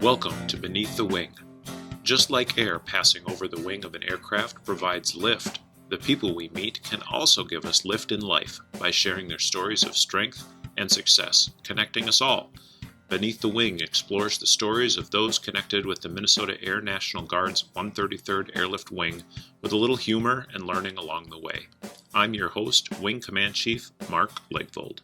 Welcome to Beneath the Wing. Just like air passing over the wing of an aircraft provides lift, the people we meet can also give us lift in life by sharing their stories of strength and success, connecting us all. Beneath the Wing explores the stories of those connected with the Minnesota Air National Guard's 133rd Airlift Wing with a little humor and learning along the way. I'm your host, Wing Command Chief Mark Legvold.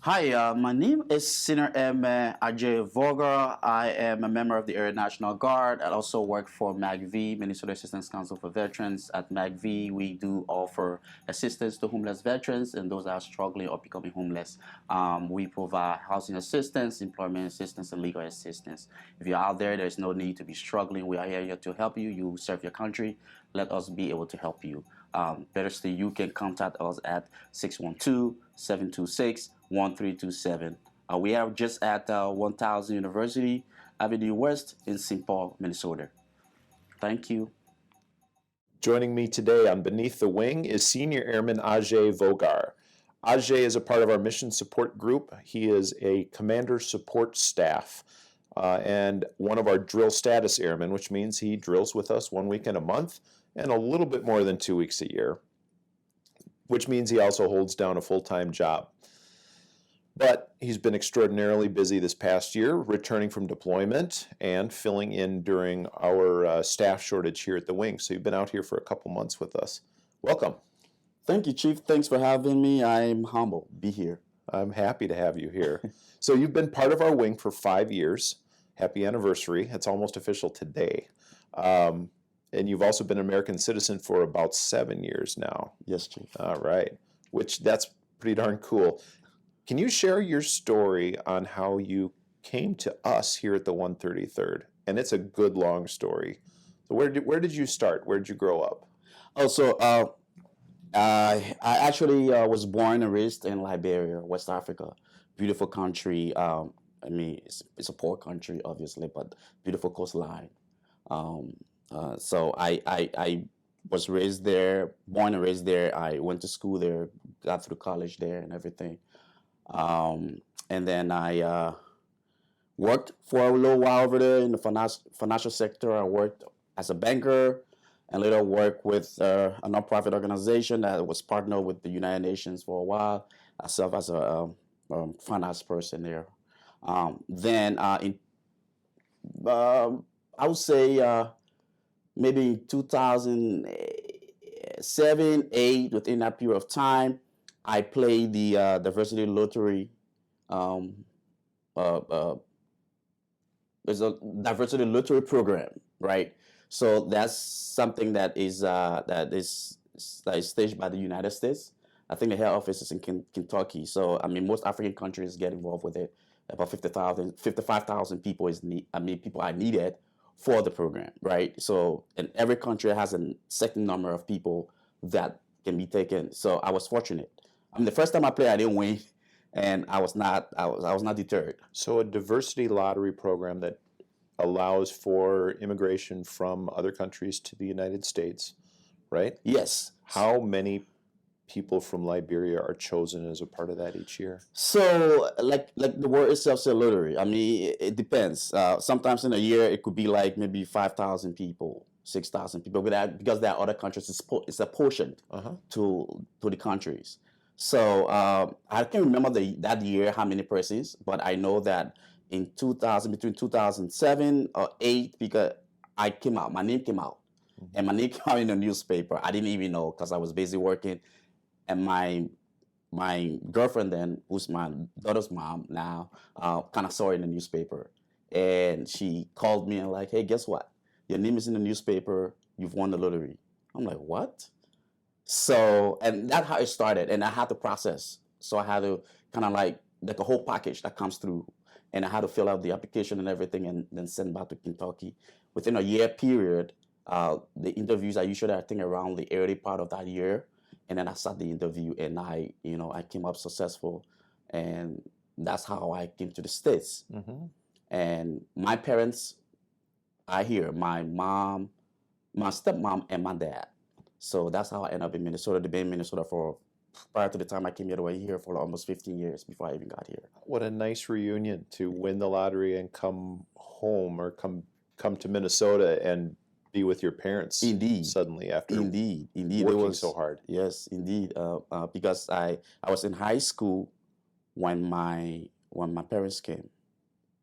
Hi, my name is Senior Airman Ajay Vogar. I am a member of the Air National Guard. I also work for MAGV, Minnesota Assistance Council for Veterans. At MAGV, we do offer assistance to homeless veterans and those that are struggling or becoming homeless. We provide housing assistance, employment assistance, and legal assistance. If you're out there, there's no need to be struggling. We are here to help you. You serve your country. Let us be able to help you. Better still, you can contact us at 612-726-1327. We are just at 1000 University Avenue West in St. Paul, Minnesota. Thank you. Joining me today on Beneath the Wing is Senior Airman Ajay Vogar. Ajay is a part of our mission support group. He is a commander support staff and one of our drill status airmen, which means he drills with us 1 weekend a month and a little bit more than 2 weeks a year, which means he also holds down a full-time job. But he's been extraordinarily busy this past year, returning from deployment and filling in during our staff shortage here at the wing. So you've been out here for a couple months with us. Welcome. Thank you, Chief. Thanks for having me. I'm humbled to be here. I'm happy to have you here. So you've been part of our wing for 5 years. Happy anniversary. It's almost official today. And you've also been an American citizen for about 7 years now. Yes, Chief. All right. That's pretty darn cool. Can you share your story on how you came to us here at the 133rd? And it's a good long story. So where did you start? Where did you grow up? I actually was born and raised in Liberia, West Africa. Beautiful country. It's a poor country, obviously, but beautiful coastline. So I was raised there, born and raised there. I went to school there, got through college there and everything. And then I worked for a little while over there in the financial sector. I worked as a banker and later worked with a nonprofit organization that was partnered with the United Nations for a while. I served as a finance person there. I would say maybe in 2007, 2008, within that period of time, I played the diversity lottery. There's a diversity lottery program, right? So that's something that is staged by the United States. I think the head office is in Kentucky. So most African countries get involved with it. About 55,000 people people are needed for the program, right? So, and every country has a certain number of people that can be taken. So I was fortunate. The first time I played, I didn't win, and I was not deterred. So a diversity lottery program that allows for immigration from other countries to the United States, right? Yes. How many people from Liberia are chosen as a part of that each year? So, like the word itself says, lottery. It depends. Sometimes in a year, it could be like maybe 5,000 people, 6,000 people, because there are other countries, it's apportioned to the countries. So I can't remember that year how many persons, but I know that in between 2007 or 2008, because my name came out, and my name came out in the newspaper. I didn't even know because I was busy working. And my girlfriend then, who's my daughter's mom now, kind of saw it in the newspaper. And she called me and like, hey, guess what? Your name is in the newspaper. You've won the lottery. I'm like, what? So, and that's how it started. And I had to process. So I had to kind of like a whole package that comes through. And I had to fill out the application and everything and then send back to Kentucky. Within a year period, the interviews are usually, I think, around the early part of that year. And then I sat the interview and I came up successful. And that's how I came to the States. Mm-hmm. And my parents are here, my mom, my stepmom, and my dad. So that's how I ended up in Minnesota. They've been in Minnesota for prior to the time I came here, they were here for almost 15 years before I even got here. What a nice reunion to win the lottery and come home or come to Minnesota and be with your parents. Indeed. Suddenly after Indeed. working so hard. Yes, indeed. Because I was in high school when my parents came.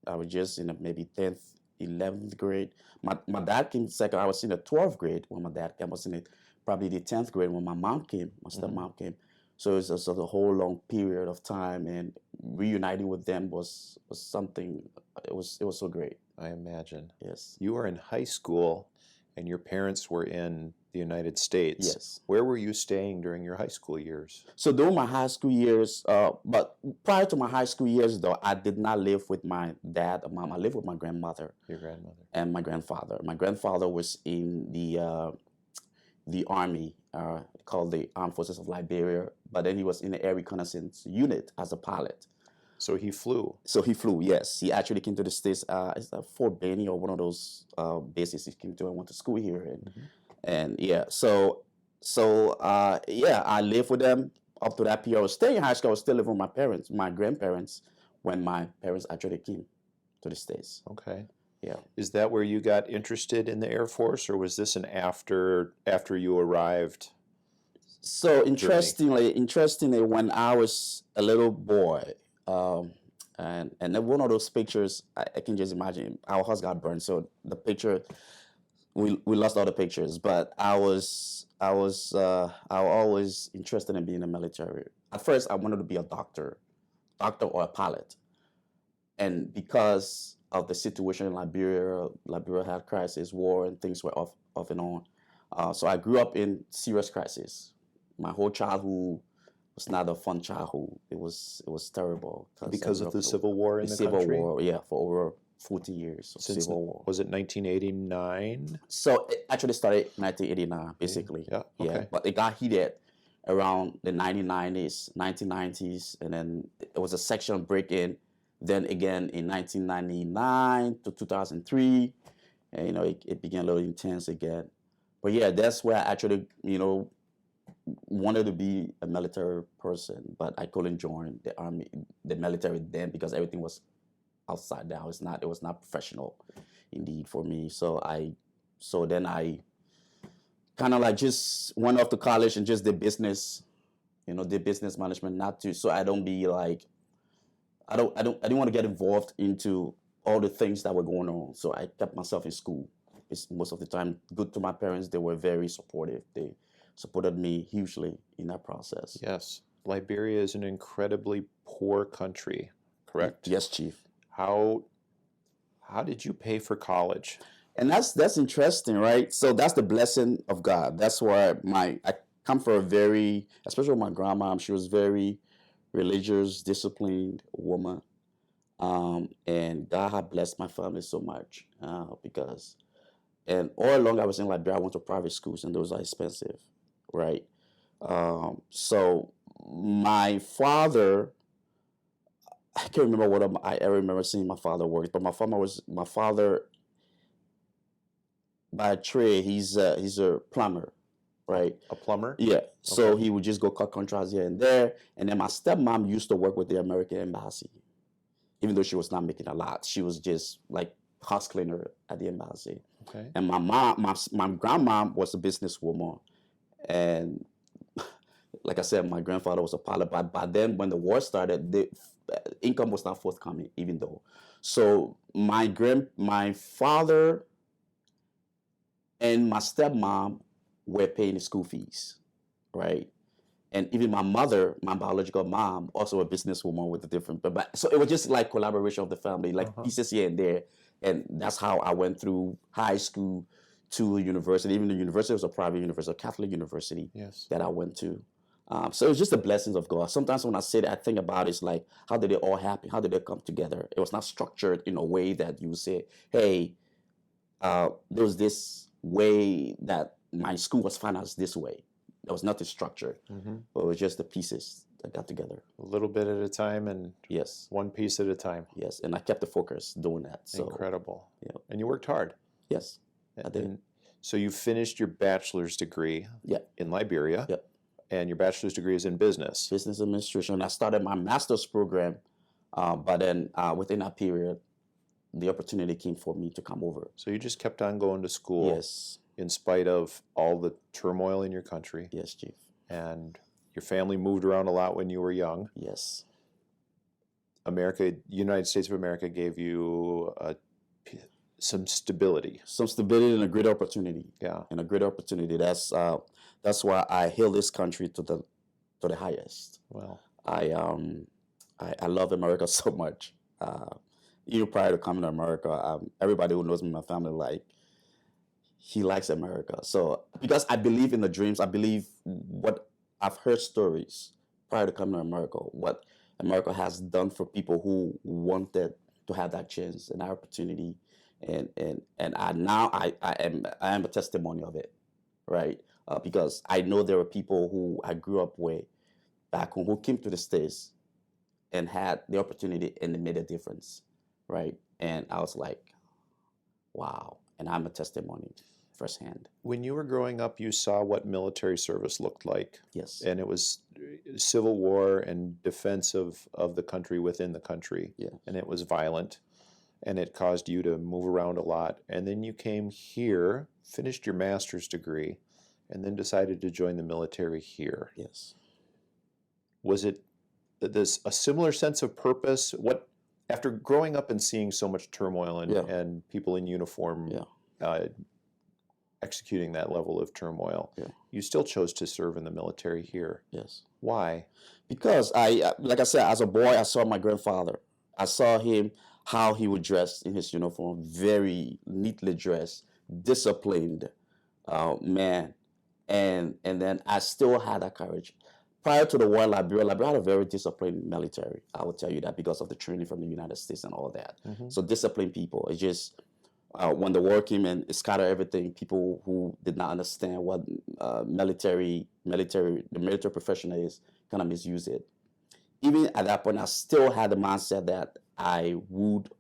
I was just in maybe 10th, 11th grade. My dad came second. I was in the 12th grade when my dad came. I was in probably the 10th grade when my mom came, my stepmom came. So it was just a whole long period of time, and reuniting with them was something. It was so great. I imagine. Yes. You were in high school, and your parents were in the United States. Yes. Where were you staying during your high school years? So during my high school years, but prior to my high school years, though, I did not live with my dad or mom. I lived with my grandmother. Your grandmother. And my grandfather. My grandfather was in the army, called the Armed Forces of Liberia, but then he was in the Air Reconnaissance Unit as a pilot. So he flew. So he flew, yes. He actually came to the States. It's Fort Benning or one of those bases he came to and went to school here. And yeah, so yeah, I lived with them up to that period. I was staying in high school. I was still living with my parents, my grandparents, when my parents actually came to the States. Okay. Yeah. Is that where you got interested in the Air Force, or was this an after you arrived? So interestingly, when I was a little boy, and then one of those pictures, I can just imagine our house got burned. So the picture, we lost all the pictures. But I was always interested in being in the military. At first, I wanted to be a doctor or a pilot, and because of the situation in Liberia had crisis, war, and things were off and on. So I grew up in serious crisis. My whole childhood was not a fun childhood. It was terrible. Because of the Civil War in the country? Civil War, yeah, for over 40 years of Civil War. Was it 1989? So it actually started in 1989, basically. Yeah, okay. Yeah, but it got heated around the 1990s, and then it was a section break-in. Then again in 1999 to 2003, and it began a little intense again. But yeah, that's where I actually wanted to be a military person, but I couldn't join the army, the military then, because everything was outside down. It was not professional, indeed, for me. So then I kind of like just went off to college and just did business, did business management, so I don't be like. I didn't want to get involved into all the things that were going on. So I kept myself in school. Most of the time, good to my parents. They were very supportive. They supported me hugely in that process. Yes. Liberia is an incredibly poor country, correct? Yes, Chief. How did you pay for college? And that's interesting, right? So that's the blessing of God. That's why I come from especially with my grandma, she was very religious, disciplined woman, and God had blessed my family so much and all along I was in Liberia, I went to private schools, and those are expensive, right? So my father, I can't remember what I ever remember seeing my father work, but my father by trade, he's a plumber. Right. A plumber? Yeah. So Okay. he would just go cut contracts here and there. And then my stepmom used to work with the American embassy. Even though she was not making a lot. She was just like house cleaner at the embassy. Okay. And my grandmom was a businesswoman. And like I said, my grandfather was a pilot. But by then, when the war started, the income was not forthcoming, even though. So my father and my stepmom were paying the school fees, right? And even my mother, my biological mom, also a businesswoman with a different, but so it was just like collaboration of the family, like pieces here and there. And that's how I went through high school to university. Even the university was a private university, a Catholic university. Yes. That I went to. So it's just the blessings of God. Sometimes when I say that, I think about it's like, how did it all happen? How did it come together? It was not structured in a way that you would say, hey, there was this way that my school was financed this way. There was nothing structured, but it was just the pieces that got together. A little bit at a time, and yes, one piece at a time. Yes, and I kept the focus doing that. So incredible. Yeah, and you worked hard. Yes, I did. So you finished your bachelor's degree. Yeah. In Liberia. Yep. And your bachelor's degree is in business. Business administration. I started my master's program, but then within that period, the opportunity came for me to come over. So you just kept on going to school. Yes. In spite of all the turmoil in your country. Yes, Chief. And your family moved around a lot when you were young. Yes. United States of America gave you some stability. Some stability and a great opportunity. Yeah. And a great opportunity. That's why I hail this country to the highest. Well, I love America so much. Even prior to coming to America, everybody who knows me in my family, like, he likes America. So because I believe in the dreams, I believe what I've heard stories prior to coming to America, what America has done for people who wanted to have that chance and that opportunity, and I am a testimony of it, right? Because I know there were people who I grew up with back home who came to the States and had the opportunity and it made a difference, right? And I was like, wow, and I'm a testimony firsthand. When you were growing up, you saw what military service looked like. Yes. And it was civil war and defense of the country within the country. Yeah. And it was violent. And it caused you to move around a lot. And then you came here, finished your master's degree, and then decided to join the military here. Yes. Was it a similar sense of purpose? What, after growing up and seeing so much turmoil and people in uniform executing that level of turmoil, you still chose to serve in the military here. Yes. Why? Because like I said, as a boy, I saw my grandfather. I saw him, how he would dress in his uniform, very neatly dressed, disciplined man. And then I still had that courage. Prior to the war, Liberia had a very disciplined military. I will tell you that because of the training from the United States and all that. Mm-hmm. So disciplined people. It's just when the war came and it scattered everything, people who did not understand what the military profession is, kind of misuse it. Even at that point, I still had the mindset that I would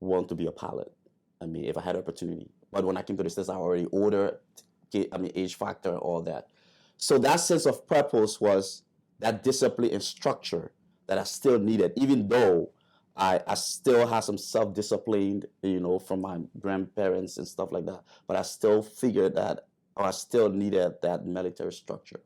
want to be a pilot. I mean, if I had opportunity. But when I came to the States, I already older, age factor and all that. So that sense of purpose was that discipline and structure that I still needed, even though I still had some self-discipline, from my grandparents and stuff like that. But I still figured that I still needed that military structure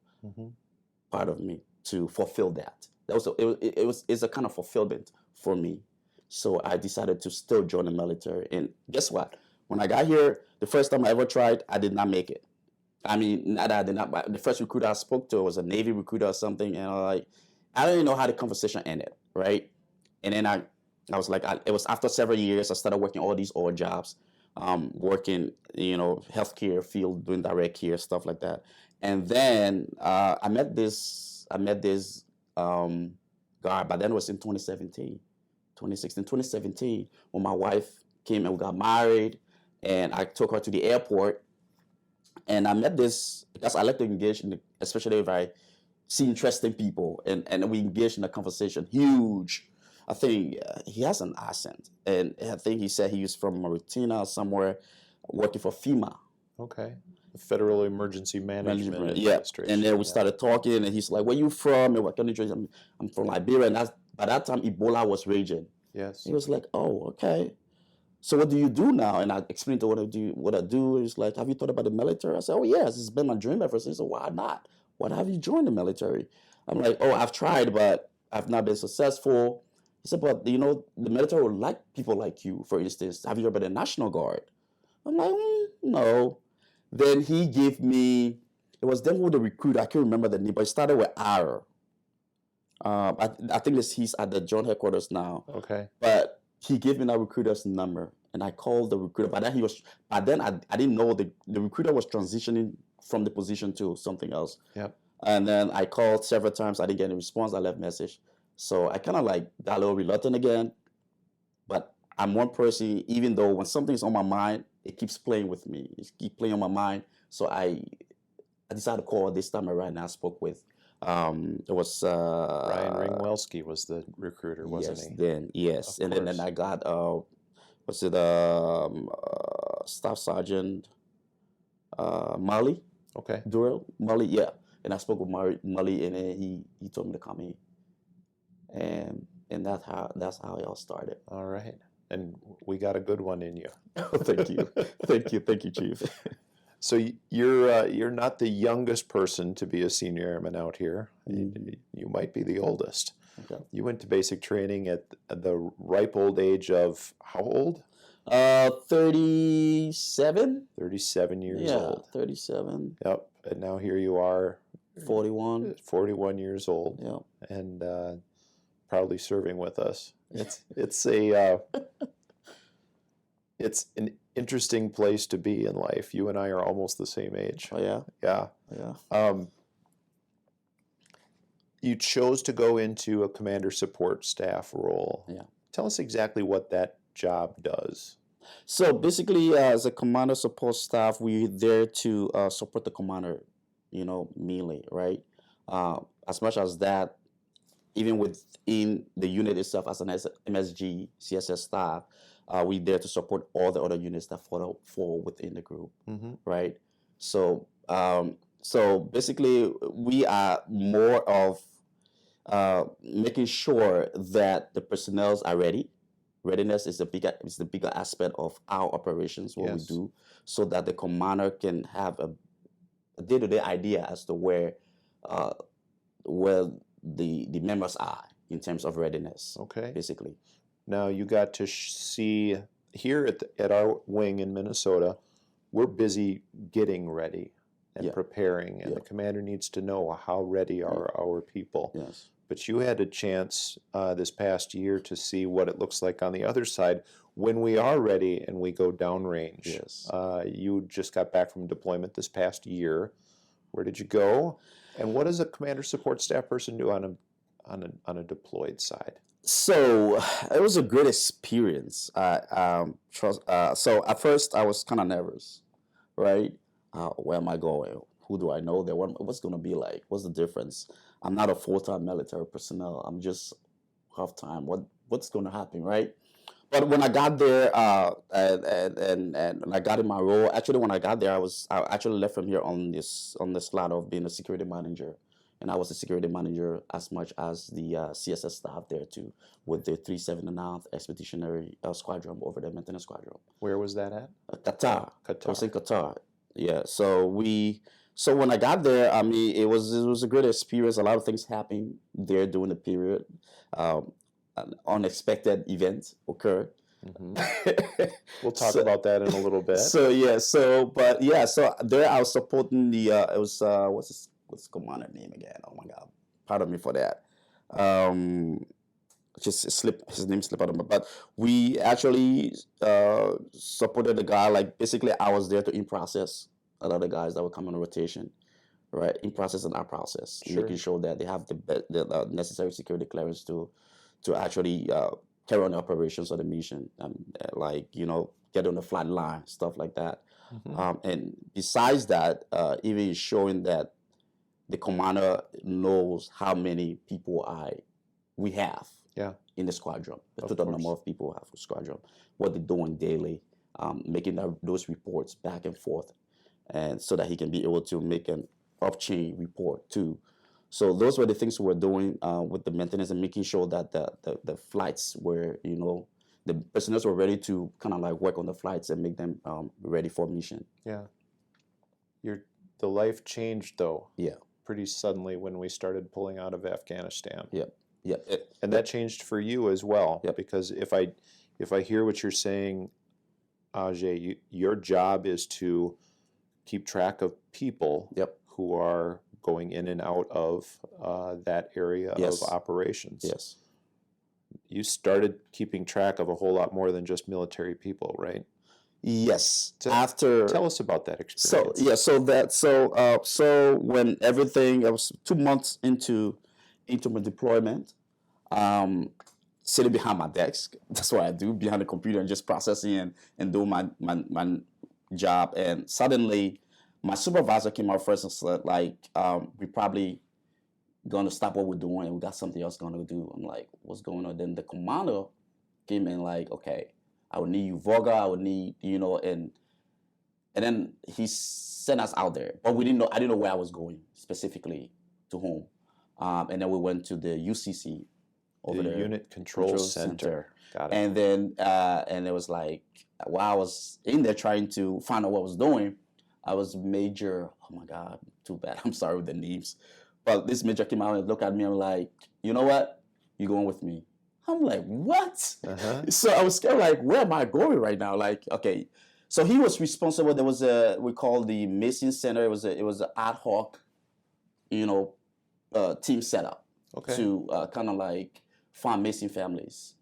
part of me to fulfill that. It's a kind of fulfillment for me. So I decided to still join the military. And guess what? When I got here, the first time I ever tried, I did not make it. I mean, not that I did not. The first recruiter I spoke to was a Navy recruiter or something, and I don't even know how the conversation ended, right? And then I was like, it was after several years, I started working all these odd jobs, working, healthcare field, doing direct care, stuff like that. And then I met this guy, but then it was in 2017, when my wife came and we got married, and I took her to the airport. And I met this, because I like to engage especially if I see interesting people, and we engage in a conversation. Huge. I think he has an accent, and I think he said he was from Mauritania or somewhere, working for FEMA. Okay. The Federal Emergency Management Administration. And then we started talking, and he's like, "Where you from? And what country?" I'm from Liberia, and by that time Ebola was raging. Yes. He was like, "Oh, okay. So what do you do now?" And I explained to what I do. He's like, "Have you thought about the military?" I said, "Oh, yes, it's been my dream ever since." He said, "Why not? Why have you joined the military?" I'm like, "Oh, I've tried, but I've not been successful." He said, "But, the military would like people like you. For instance, have you heard about the National Guard?" I'm like, "No." Then he gave me, it was then with the recruiter, I can't remember the name, but it started with R. I think he's at the joint headquarters now. Okay. But he gave me that recruiter's number, and I called the recruiter. But then I didn't know the recruiter was transitioning from the position to something else. Yep. And then I called several times. I didn't get any response. I left message. So I kind of got a little reluctant again. But I'm one person, even though when something's on my mind, it keeps playing with me. It keeps playing on my mind. So I decided to call this time around, and I spoke with. It was Ryan Ringwelski was the recruiter, wasn't he? Yes. And then I got Staff Sergeant Mali. Okay. Durrell Mali, yeah. And I spoke with Mali, and then he told me to come in, and that's how it all started. All right. And we got a good one in you. Thank you, thank you, Chief. So you're not the youngest person to be a senior airman out here. You might be the oldest. Okay. You went to basic training at the ripe old age of how old? 37. 37 years Yeah, old. 37. Yep. And now here you are. 41. 41 years old. Yeah. And proudly serving with us. It's an interesting place to be in life. You and I are almost the same age. Oh yeah. Yeah. Yeah. You chose to go into a commander support staff role. Yeah. Tell us exactly what that job does. So basically, as a commander support staff, we're there to support the commander, mainly, right? As much as that, even within the unit itself, as an MSG, CSS staff, we're there to support all the other units that fall within the group, right? So, so basically, we are more of making sure that the personnel are ready. Readiness is the bigger aspect of our operations, what we do, so that the commander can have a day-to-day idea as to where the members are in terms of readiness. Okay. Basically. Now you got to see here at our wing in Minnesota, we're busy getting ready and preparing, and the commander needs to know how ready are our people. Yes. But you had a chance this past year to see what it looks like on the other side when we are ready and we go downrange. Yes. You just got back from deployment this past year. Where did you go? And what does a commander support staff person do on a deployed side? So it was a great experience. So at first I was kind of nervous, right? Where am I going? Who do I know there? What's going to be like? What's the difference? I'm not a full-time military personnel. I'm just half-time. What's going to happen, right? But when I got there, and I got in my role, actually when I got there, I actually left from here on this slot of being a security manager, and I was a security manager as much as the CSS staff there too, with the 379th Expeditionary Squadron over the maintenance squadron. Where was that at? Qatar. I was in Qatar. Yeah. So when I got there, I mean, it was a great experience. A lot of things happened there during the period. An unexpected event occurred. We'll talk about that in a little bit. So there I was supporting the it was what's the commander name again? Oh my God, pardon me for that. His name slipped out of my. But we actually supported the guy. Like basically, I was there to in process a lot of guys that would come on rotation, right? In process and out process, making sure that they have the necessary security clearance to actually carry on the operations of the mission, get on the flight line, stuff like that. And besides that, even showing that the commander knows how many people we have in the squadron, the total number of people we have in the squadron, what they're doing daily, making those reports back and forth, and so that he can be able to make an off-chain report too. So those were the things we were doing with the maintenance and making sure that the flights were, the personnel were ready to kind of like work on the flights and make them ready for mission. Yeah. The life changed though. Yeah. Pretty suddenly when we started pulling out of Afghanistan. Yeah. Yeah. And that changed for you as well. Yeah. Because if I hear what you're saying, Ajay, your job is to keep track of people who are going in and out of that area of operations. Yes. You started keeping track of a whole lot more than just military people, right? Yes. Tell us about that experience. So when everything, I was 2 months into my deployment, sitting behind my desk. That's what I do, behind the computer and just processing and doing my job. And suddenly, my supervisor came out first and said, we probably going to stop what we're doing and we got something else going to do. I'm like, what's going on? Then the commander came in like, okay, I would need you, Vogar. I would need, and And then he sent us out there, but we didn't know. I didn't know where I was going specifically to whom. And then we went to the UCC over The there, Unit Control Center. Got it. and then and it was like while I was in there trying to find out what I was doing, I was Major. Oh my God, too bad. I'm sorry with the names, but this Major came out and looked at me and like, you know what? You going with me? I'm like, what? Uh-huh. So I was scared. Like, where am I going right now? Like, okay. So he was responsible. There was we call the Mason Center. It was an ad hoc, team setup Okay. to kind of like find missing families,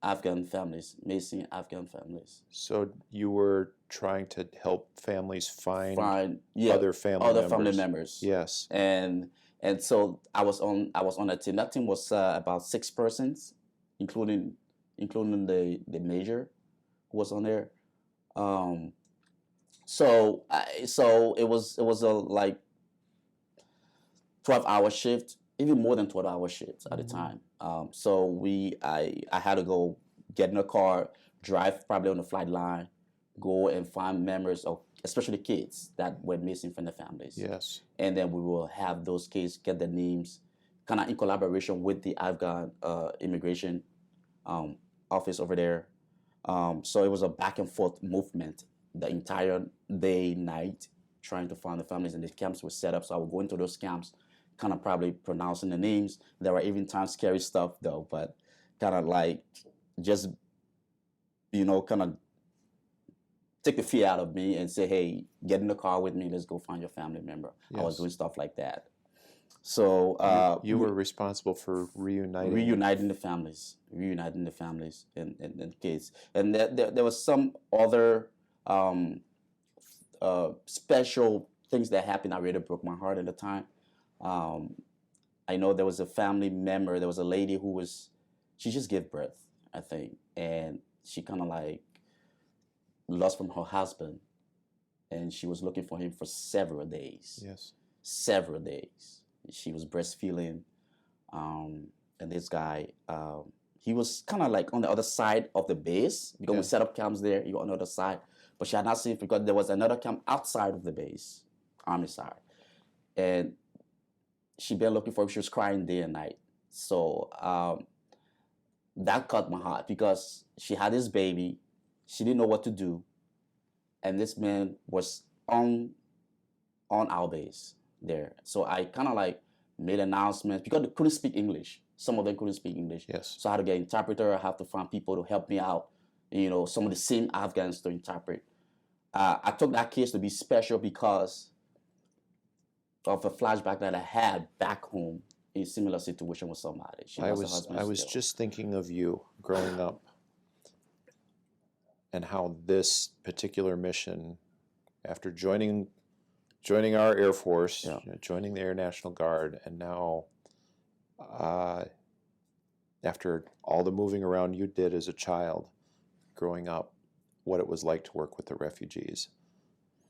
Afghan families, missing Afghan families. So you were trying to help families find Find other family members. Yes. And so I was on a team. That team was about 6 persons, including the major who was on there. So it was a like 12-hour shift, even more than 12-hour shifts at the time. So I had to go get in a car, drive probably on the flight line, go and find members of, especially kids that were missing from their families. Yes. And then we will have those kids get their names, kind of in collaboration with the Afghan immigration office over there. So it was a back and forth movement the entire day, night, trying to find the families, and the camps were set up. So I would go into those camps, kind of probably pronouncing the names. There were even times scary stuff though, but kind of like just, kind of take the fear out of me and say, hey, get in the car with me. Let's go find your family member. Yes. I was doing stuff like that. So you were responsible for reuniting the families and kids. And there was some other special things that happened that really broke my heart at the time. I know there was a family member, there was a lady she just gave birth, I think, and she kind of like lost from her husband, and she was looking for him for several days. Yes. Several days. She was breastfeeding, and this guy, he was kind of like on the other side of the base, because we set up camps there, you're on the other side, but she had not seen it because there was another camp outside of the base, army side, and she been looking for him. She was crying day and night. So that cut my heart, because she had this baby, she didn't know what to do, and this man was on our base there. So I kind of like made announcements, because they couldn't speak English. Some of them couldn't speak English. Yes. So I had to get an interpreter. I have to find people to help me out, some of the same Afghans to interpret. I took that case to be special because of a flashback that I had back home in a similar situation with somebody. I was just thinking of you growing up and how this particular mission, after joining our Air Force, joining the Air National Guard, and now after all the moving around you did as a child growing up, what it was like to work with the refugees,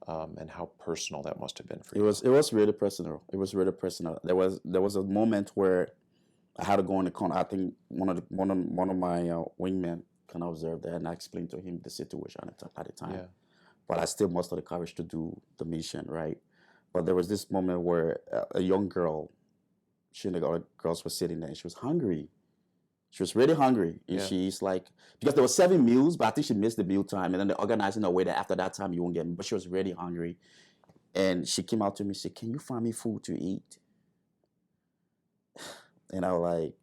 and how personal that must have been for you. It was really personal. It was really personal. There was a moment where I had to go in the corner. I think one of my wingmen kind of observed that, and I explained to him the situation at the time. Yeah. But I still mustered the courage to do the mission, right? But there was this moment where a young girl, she and the other girls were sitting there, and she was hungry. She was really hungry. And she's like, because there were 7 meals, but I think she missed the meal time. And then they organized in a way that after that time you won't get me. But she was really hungry. And she came out to me and said, can you find me food to eat? And I was like,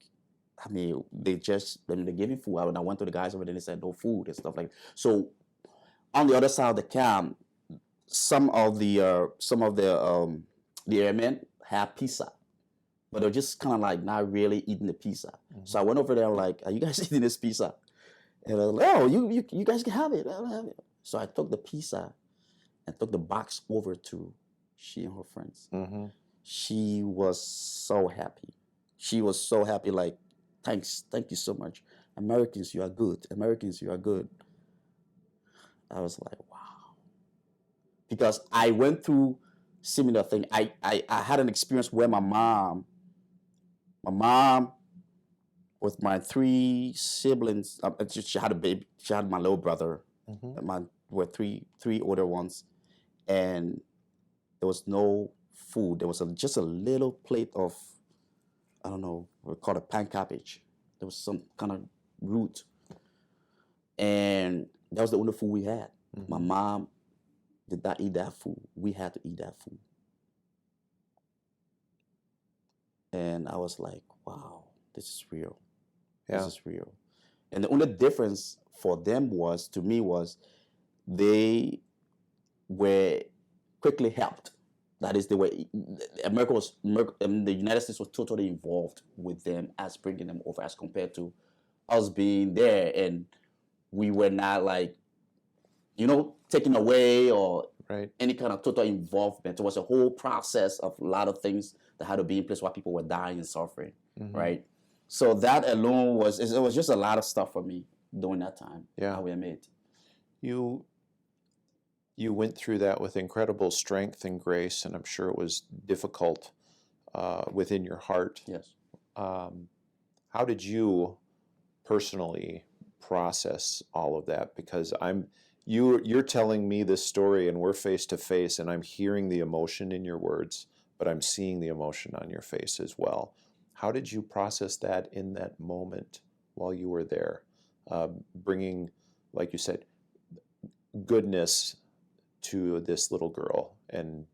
they gave me food. And I went to the guys over there and they said no food and stuff like that. So on the other side of the camp, some of the airmen had pizza, but they're just kind of like not really eating the pizza. Mm-hmm. So I went over there and like, are you guys eating this pizza? And I was like, oh, you guys can have it. I'll have it. So I took the pizza and took the box over to she and her friends. Mm-hmm. She was so happy. Like, thank you so much. Americans, you are good. Americans, you are good. I was like, wow. Because I went through similar thing. I had an experience where my mom with my 3 siblings, she had a baby. She had my little brother, mm-hmm. were three older ones, and there was no food. There was just a little plate of, I don't know, we call it pan cabbage. There was some kind of root, and that was the only food we had. My mom did not eat that food. We had to eat that food. And I was like, wow, this is real. This is real. And the only difference for them was, to me, was they were quickly helped. That is the way the United States was totally involved with them as bringing them over, as compared to us being there and we were not like, taken away or any kind of total involvement. It was a whole process of a lot of things that had to be in place while people were dying and suffering, right? So that alone it was just a lot of stuff for me during that time. Yeah. How we made. You went through that with incredible strength and grace, and I'm sure it was difficult within your heart. Yes. How did you personally process all of that? Because you're telling me this story, and we're face to face, and I'm hearing the emotion in your words, but I'm seeing the emotion on your face as well. How did you process that in that moment while you were there, bringing, like you said, goodness to this little girl and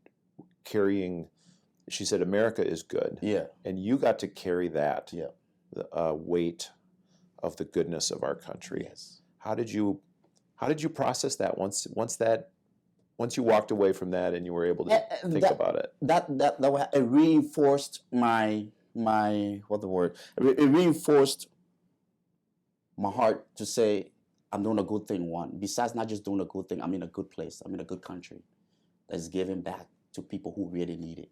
carrying? She said, America is good. Yeah. And you got to carry that weight of the goodness of our country. Yes. How did you process that once you walked away from that and you were able to think about it? It reinforced it reinforced my heart to say, I'm doing a good thing. One, besides not just doing a good thing, I'm in a good place. I'm in a good country that's giving back to people who really need it.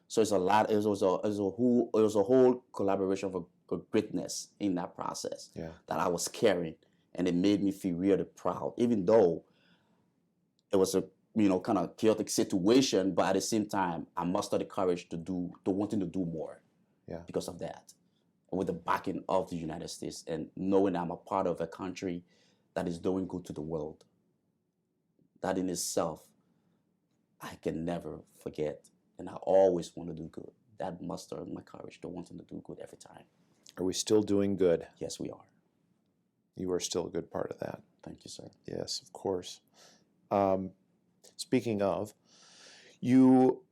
So it's a lot. It was a whole collaboration of greatness in that process that I was carrying, and it made me feel really proud, even though it was a kind of chaotic situation. But at the same time, I mustered the courage to wanting to do more, because of that, with the backing of the United States and knowing I'm a part of a country that is doing good to the world. That in itself, I can never forget, and I always want to do good. That mustered my courage to wanting to do good every time. Are we still doing good? Yes, we are. You are still a good part of that. Thank you, sir. Yes, of course. Speaking of, you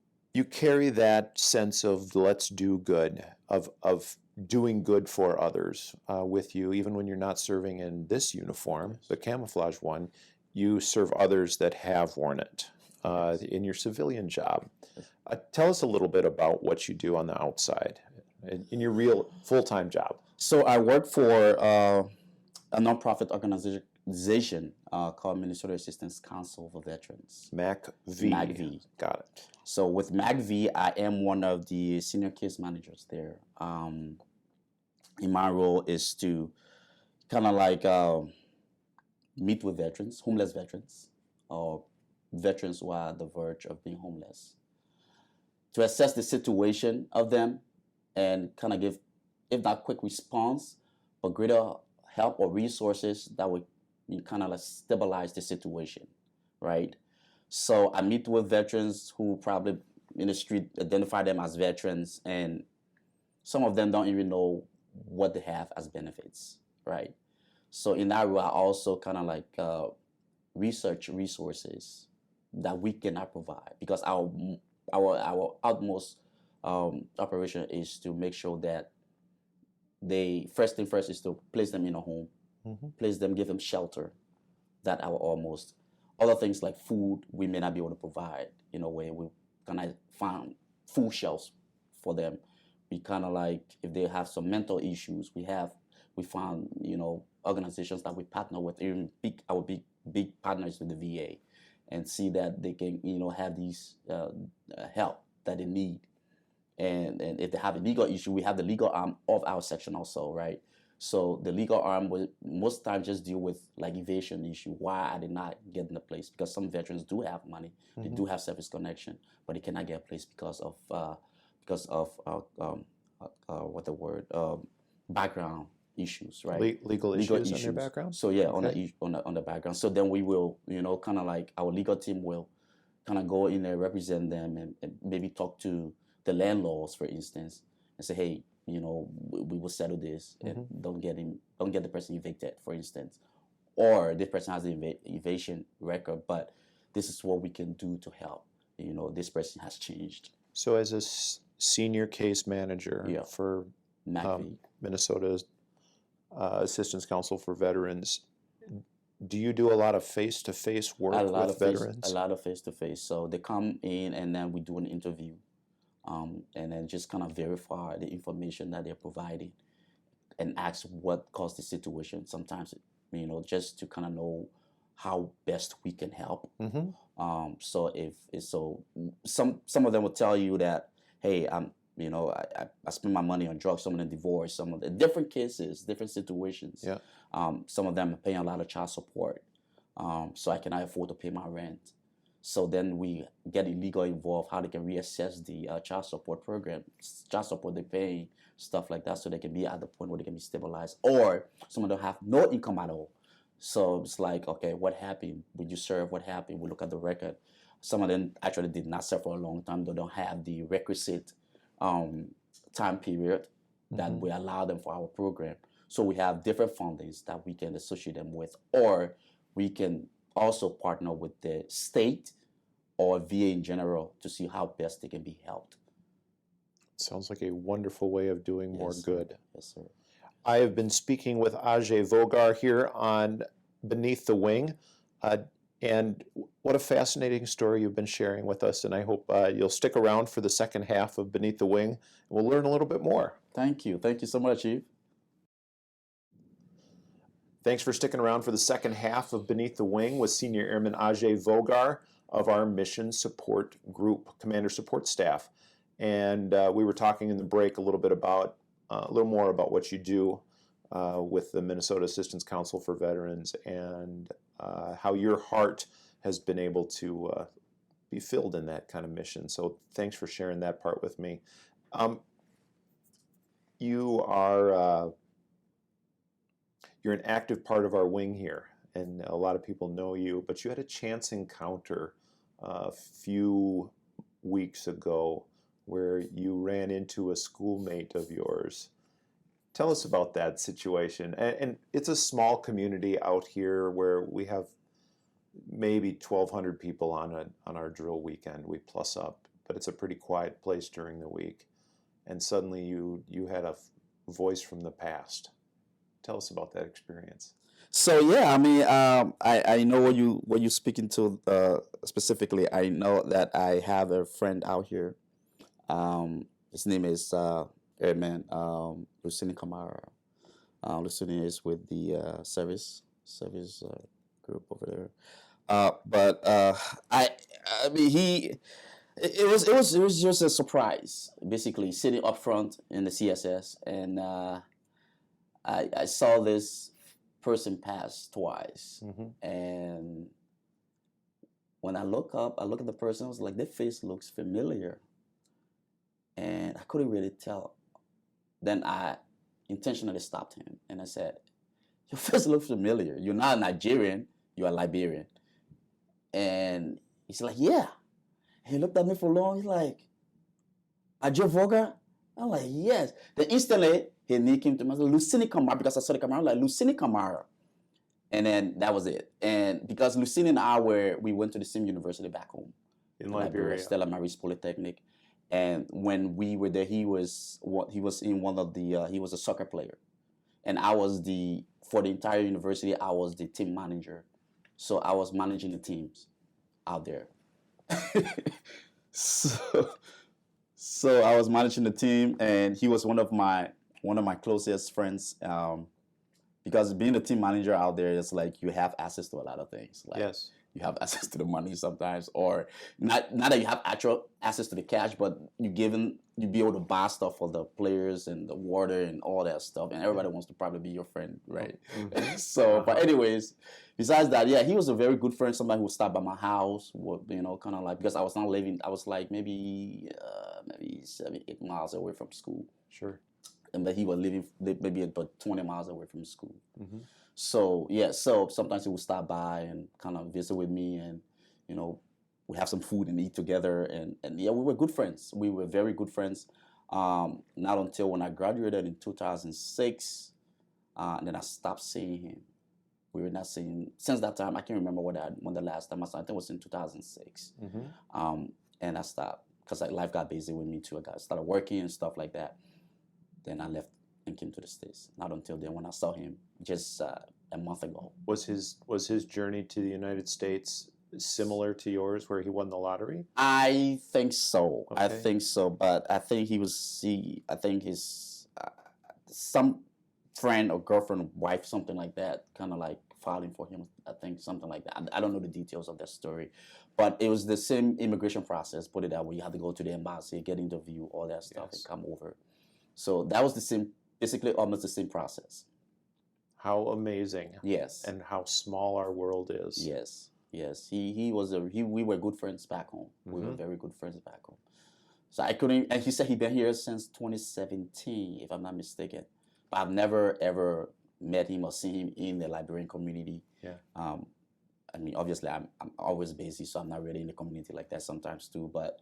carry that sense of let's do good, of doing good for others with you, even when you're not serving in this uniform, the camouflage one. You serve others that have worn it in your civilian job. Tell us a little bit about what you do on the outside in your real full-time job. So I work for a nonprofit organization called Minnesota Assistance Council for Veterans. MACV. MACV. Got it. So with MACV, I am one of the senior case managers there. In my role is to kind of like meet with veterans, homeless veterans, or veterans who are at the verge of being homeless, to assess the situation of them and kind of give, if not quick response, but greater help or resources that would kind of like stabilize the situation, right? So I meet with veterans who probably in the street identify them as veterans, and some of them don't even know what they have as benefits, right? So in that role, I also kind of like research resources that we cannot provide, because our utmost operation is to make sure that first thing first is to place them in a home, place them, give them shelter. That our almost other things like food we may not be able to provide in a way. We kind of find food shelves for them. We kind of like, if they have some mental issues, we found organizations that we partner with, even big partners with the VA, and see that they can have these help that they need. And if they have a legal issue, we have the legal arm of our section also, right? So the legal arm will most times just deal with like evasion issue. Why are they not getting a place? Because some veterans do have money, they do have service connection, but they cannot get a place because of background issues, right? Legal issues on your background? So yeah, Okay. on the background. So then we will, kind of like our legal team will kind of go in there, represent them, and maybe talk to the landlords, for instance, and say, hey, we will settle this, and don't get the person evicted, for instance, or this person has an evasion record, but this is what we can do to help. This person has changed. So as a senior case manager Yeah. for MACV. Minnesota's Assistance Council for Veterans, do you do a lot of face-to-face work with veterans? A lot of face-to-face. So they come in, and then we do an interview, and then just kind of verify the information that they're providing, and ask what caused the situation. Sometimes, just to kind of know how best we can help. So some of them will tell you that, hey, I spend my money on drugs. Some of them divorce. Some of the different cases, different situations. Yeah. Some of them are paying a lot of child support, so I cannot afford to pay my rent. So then we get illegal involved, how they can reassess the child support program, child support they're paying, stuff like that, so they can be at the point where they can be stabilized. Or some of them have no income at all. So it's like, okay, what happened? Would you serve? What happened? We look at the record. Some of them actually did not serve for a long time. They don't have the requisite time period that we allow them for our program. So we have different fundings that we can associate them with, or we can also partner with the state or VA in general to see how best they can be helped. Sounds like a wonderful way of doing more good. Yes, sir. I have been speaking with Ajay Vogar here on Beneath the Wing, and what a fascinating story you've been sharing with us, and I hope you'll stick around for the second half of Beneath the Wing, and we'll learn a little bit more. Thank you. Thank you so much, Chief. Thanks for sticking around for the second half of Beneath the Wing with Senior Airman Ajay Vogar of our Mission Support Group, Commander Support Staff. And we were talking in the break a little more about what you do with the Minnesota Assistance Council for Veterans, and how your heart has been able to be filled in that kind of mission. So thanks for sharing that part with me. You're an active part of our wing here, and a lot of people know you, but you had a chance encounter a few weeks ago where you ran into a schoolmate of yours. Tell us about that situation. And it's a small community out here where we have maybe 1,200 people on our drill weekend. We plus up, but it's a pretty quiet place during the week. And suddenly you had a voice from the past. Tell us about that experience. So yeah, I mean, I know what you're speaking to specifically. I know that I have a friend out here. His name is Airman Ajay Vogar. Lucini is with the service group over there. But I mean, it was just a surprise, basically sitting up front in the CSS, and I saw this person pass twice, and when I look at the person, I was like, their face looks familiar, and I couldn't really tell. Then I intentionally stopped him, and I said, your face looks familiar. You're not a Nigerian, you're a Liberian. And he's like, yeah. He looked at me for long. He's like, Ajay Vogar? I'm like, yes. Then instantly, his knee came to me. I was like, Lucini Kamara, because I saw the camera. I'm like, Lucini Kamara. And then that was it. And because Lucini and I we went to the same university back home. In Liberia. Stella Maris Polytechnic. And when we were there, he was a soccer player. And for the entire university, I was the team manager. So I was managing the teams out there. So I was managing the team, and he was one of my closest friends. Because being the team manager out there, it's like you have access to a lot of things. Like, yes. You have access to the money sometimes, or not that you have actual access to the cash, but you be able to buy stuff for the players and the water and all that stuff, and everybody wants to probably be your friend, right? So, but anyways, besides that, yeah, he was a very good friend. Somebody who would stop by my house, kind of like, because I was like maybe 7-8 miles away from school. Sure. and that he was living maybe about 20 miles away from school. Mm-hmm. So yeah, so sometimes he would stop by and kind of visit with me, and you know, we have some food and eat together, and yeah, we were good friends. We were very good friends. Not until when I graduated in 2006, and then I stopped seeing him. We were not seeing since that time. I can't remember when the last time I saw. I think it was in 2006. Mm-hmm. And I stopped because like life got busy with me too. I started working and stuff like that. Then I left and came to the States. Not until then when I saw him just a month ago. Was his journey to the United States similar to yours, where he won the lottery? I think so. Okay. I think so. But I think I think his some friend or girlfriend or wife, something like that, kind of like filing for him. I think something like that. I don't know the details of that story, but it was the same immigration process. Put it that way. You had to go to the embassy, get interview, all that stuff, Yes. and come over. So that was the same, basically almost the same process. How amazing! Yes. And how small our world is. Yes. Yes. We were good friends back home. We were Mhm. very good friends back home. So I couldn't, and he said he'd been here since 2017, if I'm not mistaken. But I've never ever met him or seen him in the Liberian community. Yeah. I mean, obviously, I'm always busy, so I'm not really in the community like that sometimes too. But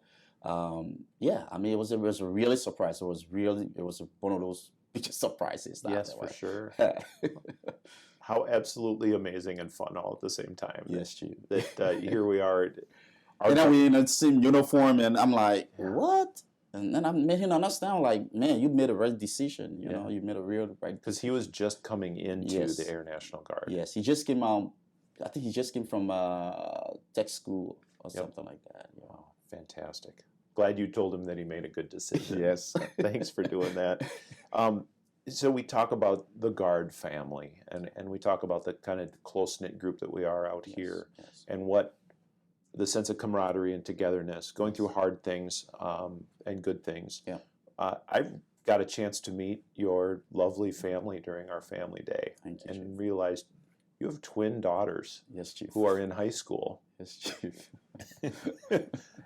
yeah, I mean, it was a really surprise. It was one of those biggest surprises. Yes, for sure. sure. How absolutely amazing and fun all at the same time. Yes, Chief. That here we are. And then we in the same uniform, and I'm like, Yeah. what? And then I made him understand, like, man, you made a right decision. You Yeah. know, you made a real right. Because he was just coming into Yes. the Air National Guard. Yes, he just came out. I think he just came from tech school or Yep. something like that. Yeah. Wow, fantastic. Glad you told him that he made a good decision. Yes. Thanks for doing that. So we talk about the Guard family, and we talk about the kind of close-knit group that we are out here, Yes. and what the sense of camaraderie and togetherness, going through hard things and good things. Yeah. I got a chance to meet your lovely family during our family day, Thank you, and realized you have twin daughters Yes, Chief. who are in high school. Yes, Chief.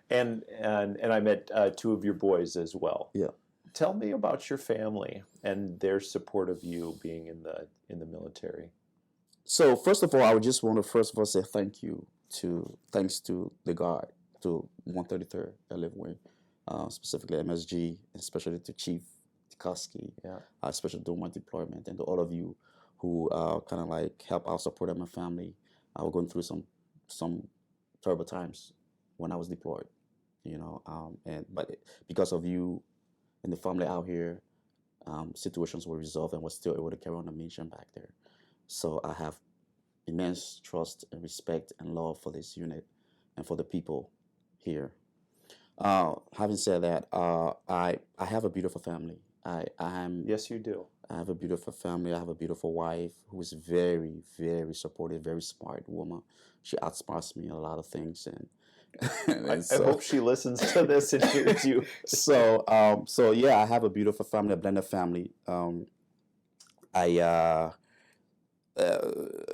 and I met two of your boys as well. Yeah. Tell me about your family and their support of you being in the military. So first of all, I would just want to say thanks to the Guard, to 133rd Airlift Wing, specifically MSG, especially to Chief Tikoski, Yeah. Especially during my deployment, and to all of you who kind of like help out support my family. I was going through some terrible times when I was deployed, you know, but because of you and the family out here, situations were resolved and was still able to carry on the mission back there. So I have immense trust and respect and love for this unit and for the people here. Having said that, I have a beautiful family. Yes, you do. I have a beautiful family. I have a beautiful wife who is very, very supportive, very smart woman. She outsmarts me in a lot of things, and I hope she listens to this and hears you. So yeah, I have a beautiful family, a blended family. I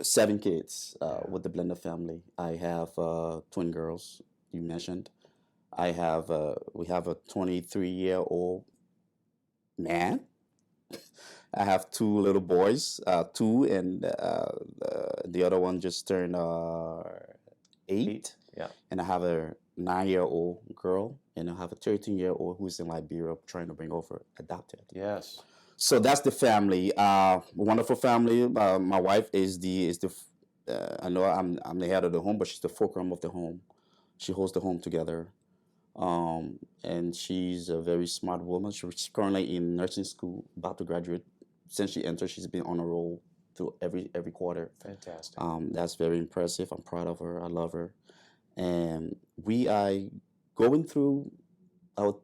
7 kids with the blended family. I have twin girls. You mentioned. We have a 23-year-old man. I have 2 little boys, 2, and the other one just turned 8. Yeah. And I have a 9-year-old girl, and I have a 13-year-old who's in Liberia trying to bring over adopted. Yes. So that's the family. Wonderful family. My wife is the I know I'm the head of the home, but she's the fulcrum of the home. She holds the home together. And she's a very smart woman. She's currently in nursing school, about to graduate. Since she entered, she's been on a roll through every quarter. Fantastic. That's very impressive. I'm proud of her. I love her. And we are going through our,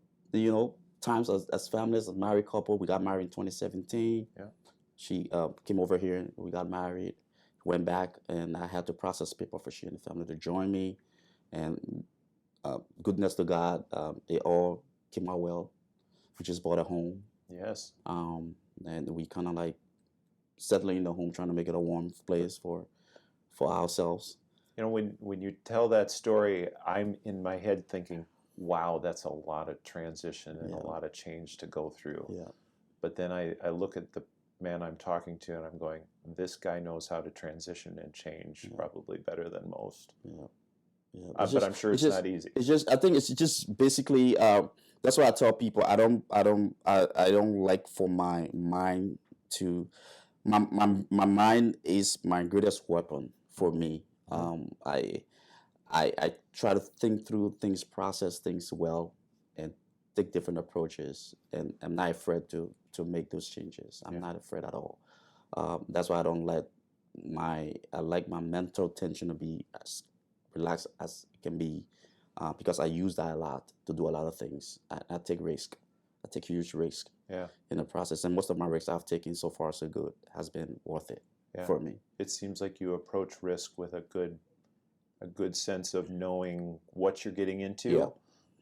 times as families, as married couple. We got married in 2017. Yeah. She came over here and we got married, went back, and I had to process paper for she and the family to join me. And goodness to God, they all came out well. We just bought a home. Yes. And we kind of like settling in the home, trying to make it a warm place for ourselves. You know, when you tell that story, I'm in my head thinking, wow, that's a lot of transition and a lot of change to go through. Yeah. but then I look at the man I'm talking to and I'm going, this guy knows how to transition and change probably better than most. Yeah. Yeah. But I'm sure it's not easy. It's just, I think it's just basically, that's why I tell people I don't like for my mind to, my mind is my greatest weapon for me. I try to think through things, process things well, and take different approaches, and I'm not afraid to make those changes. I'm not afraid at all. That's why I don't let I like my mental tension to be as relaxed as it can be, because I use that a lot to do a lot of things. I take risk. I take huge risk in the process, and most of my risks I've taken so far so good has been worth it for me. It seems like you approach risk with a good sense of knowing what you're getting into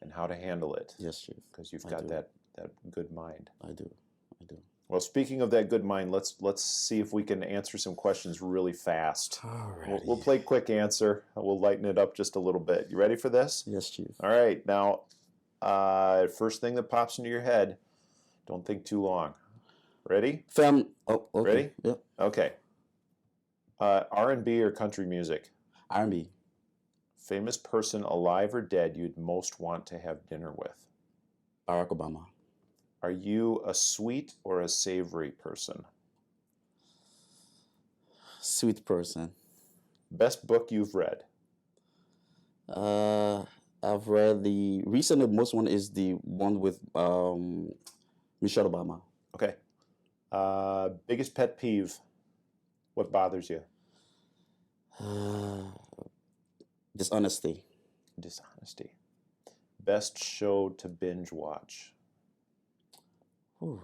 and how to handle it. Yes, Chief. Because you've got that good mind. I do. Well, speaking of that good mind, let's see if we can answer some questions really fast. We'll play quick answer. We'll lighten it up just a little bit. You ready for this? Yes, Chief. All right. Now, first thing that pops into your head, don't think too long. Ready? Oh, okay. Ready? Yeah. Okay. R&B or country music? R&B. Famous person, alive or dead, you'd most want to have dinner with? Barack Obama. Are you a sweet or a savory person? Sweet person. Best book you've read? I've read the most one is the one with Michelle Obama. Okay. Biggest pet peeve? What bothers you? Dishonesty. Dishonesty. Best show to binge watch? Ooh,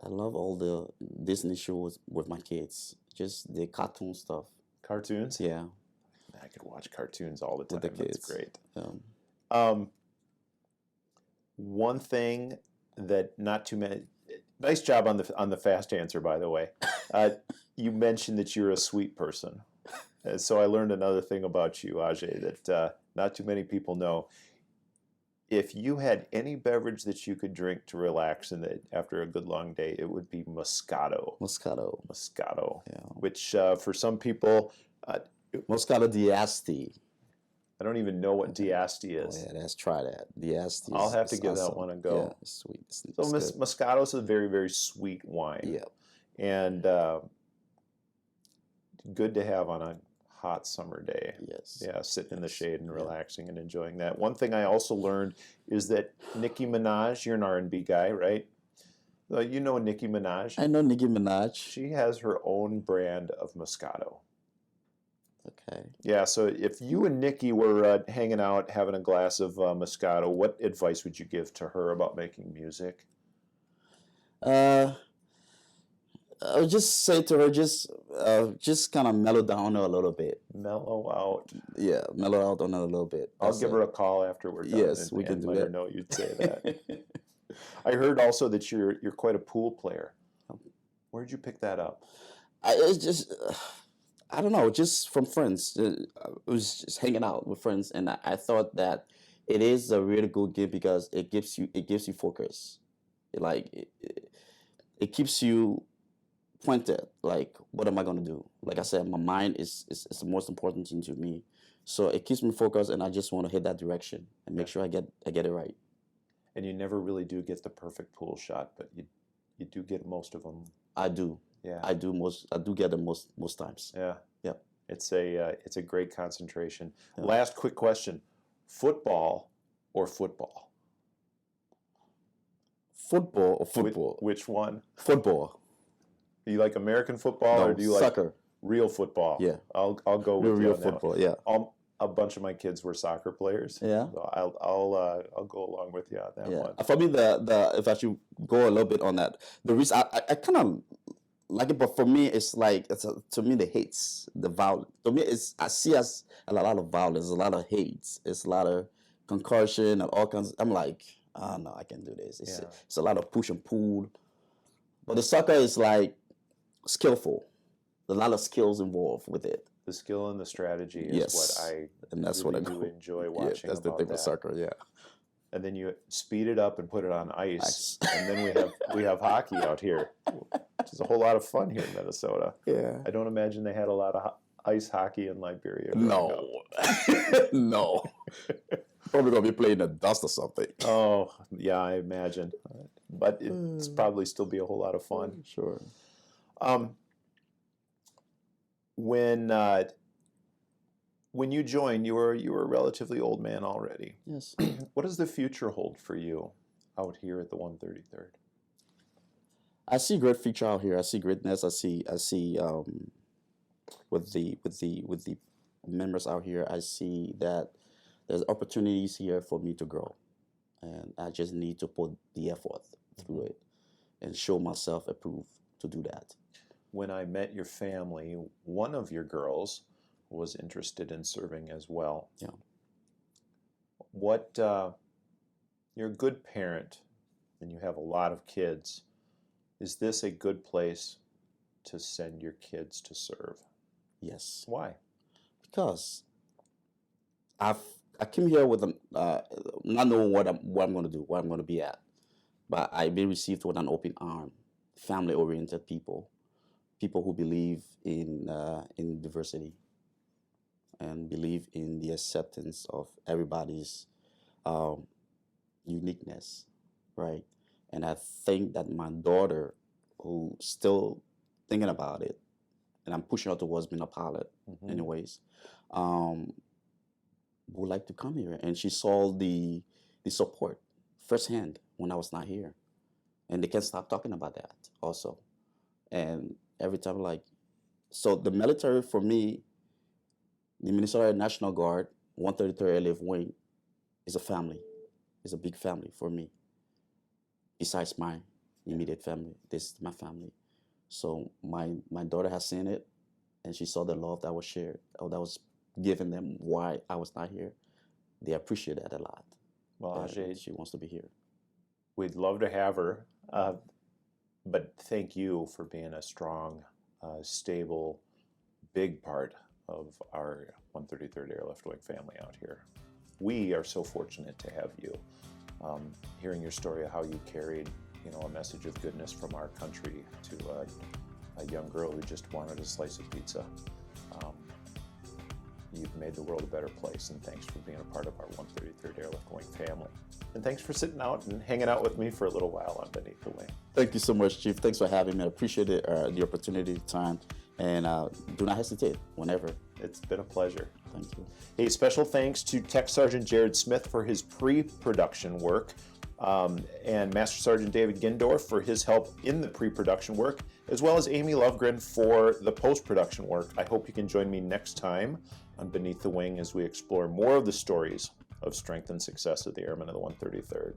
I love all the Disney shows with my kids. Just the cartoon stuff. Cartoons? Yeah. I could watch cartoons all the time. With the kids. That's great. One thing that not too many. Nice job on the fast answer, by the way. You mentioned that you're a sweet person, so I learned another thing about you, Ajay, that not too many people know. If you had any beverage that you could drink to relax after a good long day, it would be Moscato. Moscato. Yeah. Which for some people, Moscato d'Asti. I don't even know what d'Asti is. Oh, yeah, let's try that. D'Asti. I'll have to give that one a go. Yeah, it's sweet. So Moscato is a very, very sweet wine. Yeah. And good to have on a hot summer day. Yes. Yeah, sitting in the shade and relaxing and enjoying that. One thing I also learned is that Nicki Minaj, you're an R&B guy, right? You know Nicki Minaj? I know Nicki Minaj. She has her own brand of Moscato. Okay. Yeah, so if you and Nicki were hanging out having a glass of Moscato, what advice would you give to her about making music? I would just say to her, just kind of mellow down a little bit. Mellow out. Yeah, mellow out on her a little bit. I'll give her a call after we're done. Yes, we can do let that. her know you'd say that. I heard also that you're quite a pool player. Where'd you pick that up? It's just, I don't know, just from friends. I was just hanging out with friends, and I thought that it is a really good game because it gives you focus. It keeps you pointed, like, what am I going to do? Like I said, my mind is the most important thing to me. So it keeps me focused, and I just want to hit that direction and make sure I get it right. And you never really do get the perfect pool shot, but you do get most of them. I do. Yeah. I do get them most times. Yeah. Yeah. It's a great concentration. Yeah. Last quick question. Football or football? Football or football? Which one? Football. Do you like American football or do you soccer? Like real football? Yeah. I'll go with real you on football. that one. Yeah. A bunch of my kids were soccer players. Yeah. So I'll go along with you on that one. For me, the if I should go a little bit on that, the reason I kind of like it, but for me it's like to me the hates, the violence. To me I see as a lot of violence, a lot of hates, it's a lot of concussion and all kinds. I'm like, oh no, I can't do this. It's a lot of push and pull. But the soccer is like skillful. There's a lot of skills involved with it. The skill and the strategy is what I and that's really what I do enjoy watching. That's the thing with soccer, yeah. and then you speed it up and put it on ice, Ice. and then we have hockey out here, which is a whole lot of fun here in Minnesota. Yeah. I don't imagine they had a lot of ice hockey in Liberia. growing up. No. No. Probably going to be playing in the dust or something. Oh, yeah, I imagine. But it's probably still be a whole lot of fun. Sure. When you joined, you were a relatively old man already. Yes. What does the future hold for you out here at the 133rd? I see great future out here. I see greatness. I see with the members out here, I see that there's opportunities here for me to grow, and I just need to put the effort through it and show myself approved to do that. When I met your family, one of your girls was interested in serving as well. Yeah. You're a good parent, and you have a lot of kids. Is this a good place to send your kids to serve? Yes. Why? Because I came here with not knowing what I'm going to do, what I'm going to be at, but I've been received with an open arm, family-oriented people who believe in diversity and believe in the acceptance of everybody's uniqueness, right? And I think that my daughter, who's still thinking about it, and I'm pushing her towards being a pilot, anyways, would like to come here. And she saw the support firsthand when I was not here. And they can't stop talking about that also. And every time, so the military for me, the Minnesota National Guard, 133rd Airlift Wing, is a family. It's a big family for me. Besides my immediate family, this is my family. So my daughter has seen it, and she saw the love that was shared, or that was given them why I was not here. They appreciate that a lot. Well, Ajay, she wants to be here. We'd love to have her, but thank you for being a strong, stable, big part of our 133rd Airlift Wing family out here. We are so fortunate to have you. Hearing your story of how you carried, a message of goodness from our country to a young girl who just wanted a slice of pizza. You've made the world a better place, and thanks for being a part of our 133rd Airlift Wing family. And thanks for sitting out and hanging out with me for a little while on Beneath the Wing. Thank you so much, Chief. Thanks for having me. I appreciate it, the opportunity, the time, and do not hesitate whenever. It's been a pleasure. Thank you. Hey, special thanks to Tech Sergeant Jared Smith for his pre-production work, and Master Sergeant David Gindorf for his help in the pre-production work, as well as Amy Lovegren for the post-production work. I hope you can join me next time on Beneath the Wing as we explore more of the stories of strength and success of the Airmen of the 133rd.